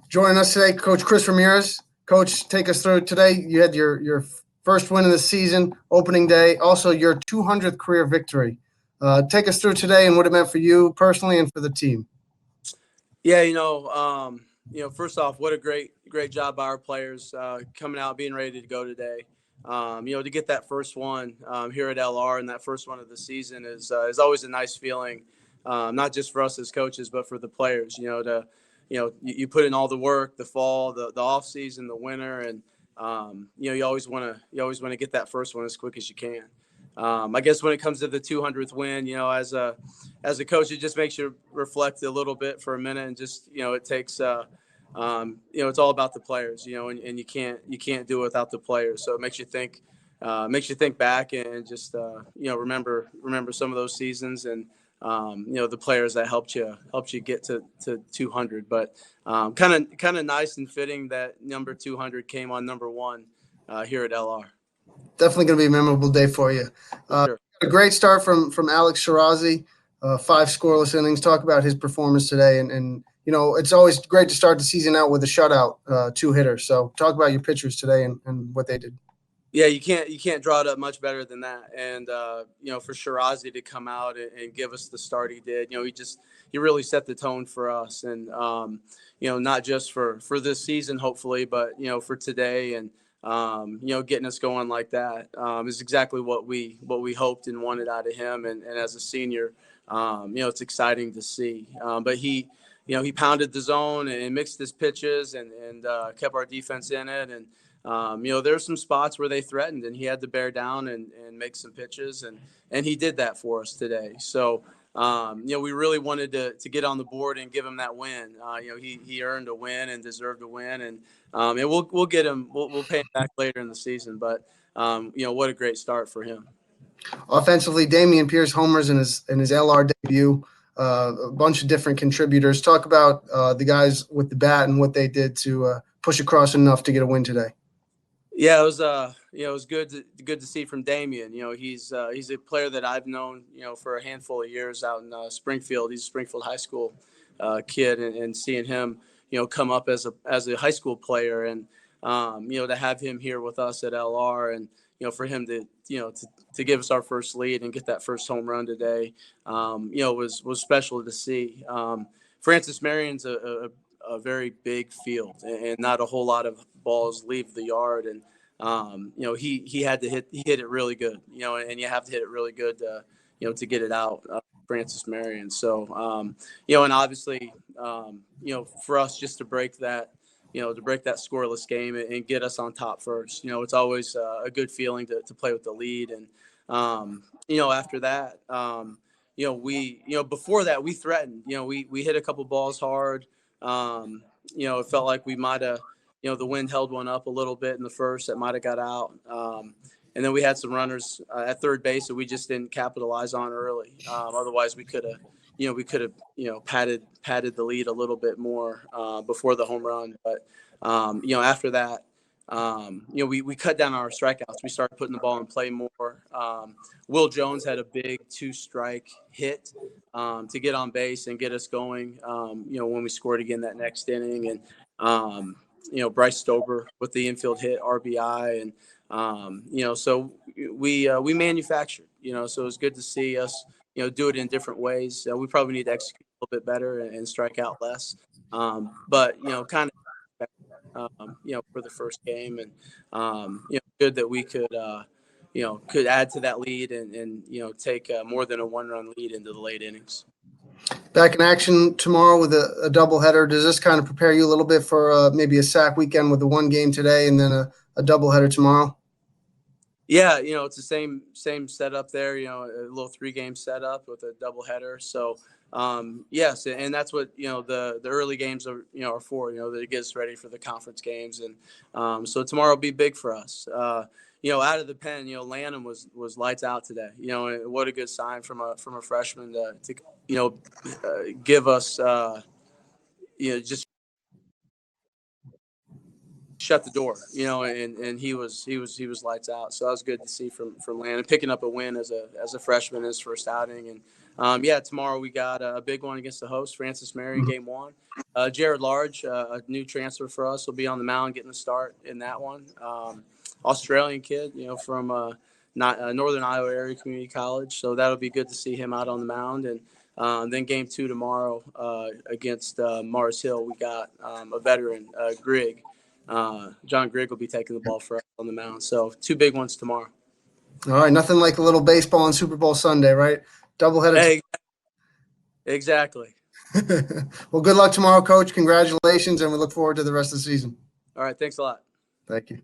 Joining us today, Coach Chris Ramirez. Coach, take us through today. You had your first win of the season, opening day, also your 200th career victory. Take us through today and what it meant for you personally and for the team. Yeah, first off, what a great job by our players coming out, being ready to go today. To get that first one here at LR and that first one of the season is always a nice feeling, not just for us as coaches, but for the players. You put in all the work, the fall, the off season, the winter, and you always want to get that first one as quick as you can. I guess when it comes to the 200th win, as a coach, it just makes you reflect a little bit for a minute, and just it takes it's all about the players, and you can't do it without the players. So it makes you think back and just remember some of those seasons and the players that helped you get to 200. But kind of nice and fitting that number 200 came on number one here at LR. Definitely going to be a memorable day for you. Sure. A great start from Alex Shirazi, 5 scoreless innings. Talk about his performance today, and it's always great to start the season out with a shutout, 2-hitter. So talk about your pitchers today and what they did. Yeah, you can't draw it up much better than that. And for Shirazi to come out and give us the start he did, he really set the tone for us, and not just for this season hopefully, but for today, and getting us going like that is exactly what we hoped and wanted out of him. And as a senior, it's exciting to see. But he pounded the zone and mixed his pitches and kept our defense in it. And there's some spots where they threatened, and he had to bear down and make some pitches, and he did that for us today. So we really wanted to get on the board and give him that win. He earned a win and deserved a win, and we'll get him. We'll pay him back later in the season. But what a great start for him. Offensively, Damian Pierce homers in his LR debut. A bunch of different contributors. Talk about the guys with the bat and what they did to push across enough to get a win today. Yeah, it was good to see from Damian. He's a player that I've known, for a handful of years out in Springfield. He's a Springfield High School kid, and seeing him, come up as a high school player, and to have him here with us at LR, and for him to give us our first lead and get that first home run today, was special to see. Francis Marion's a very big field, and not a whole lot of balls leave the yard, and he hit it really good, and you have to hit it really good to get it out, Francis Marion. So and obviously for us just to break that scoreless game and get us on top first, it's always a good feeling to play with the lead. And after that, before that we threatened, we hit a couple balls hard. It felt like we might have, the wind held one up a little bit in the first that might have got out. And then we had some runners at third base that we just didn't capitalize on early. Otherwise we could have, padded the lead a little bit more before the home run. But, after that, we cut down our strikeouts. We started putting the ball in play more. Will Jones had a big 2-strike hit to get on base and get us going, when we scored again that next inning. And, Bryce Stober with the infield hit, RBI. And, so we manufactured, so it was good to see us, do it in different ways. We probably need to execute a little bit better and strike out less. But, kind of, for the first game, and, good that we could add to that lead and take more than a 1-run lead into the late innings. Back in action tomorrow with a doubleheader. Does this kind of prepare you a little bit for maybe a sack weekend with the 1 game today and then a doubleheader tomorrow? Yeah, it's the same setup there, a little 3-game setup with a doubleheader. So, yes, and that's what, the early games are for, that it gets ready for the conference games. And so tomorrow will be big for us. Out of the pen, Lanham was lights out today. What a good sign from a freshman to give us, just shut the door, and he was lights out. So that was good to see from Lanham, picking up a win as a freshman, his first outing. And Yeah, tomorrow we got a big one against the host, Francis Marion, game one. Jared Large, a new transfer for us, will be on the mound getting the start in that one. Australian kid, from Northern Iowa area community college. So that'll be good to see him out on the mound. And then game two tomorrow against Mars Hill, we got a veteran, Grigg. John Grigg will be taking the ball for us on the mound. So two big ones tomorrow. All right, nothing like a little baseball on Super Bowl Sunday, right? Doubleheader. Hey, exactly. Well, good luck tomorrow, Coach. Congratulations, and we look forward to the rest of the season. All right, thanks a lot. Thank you.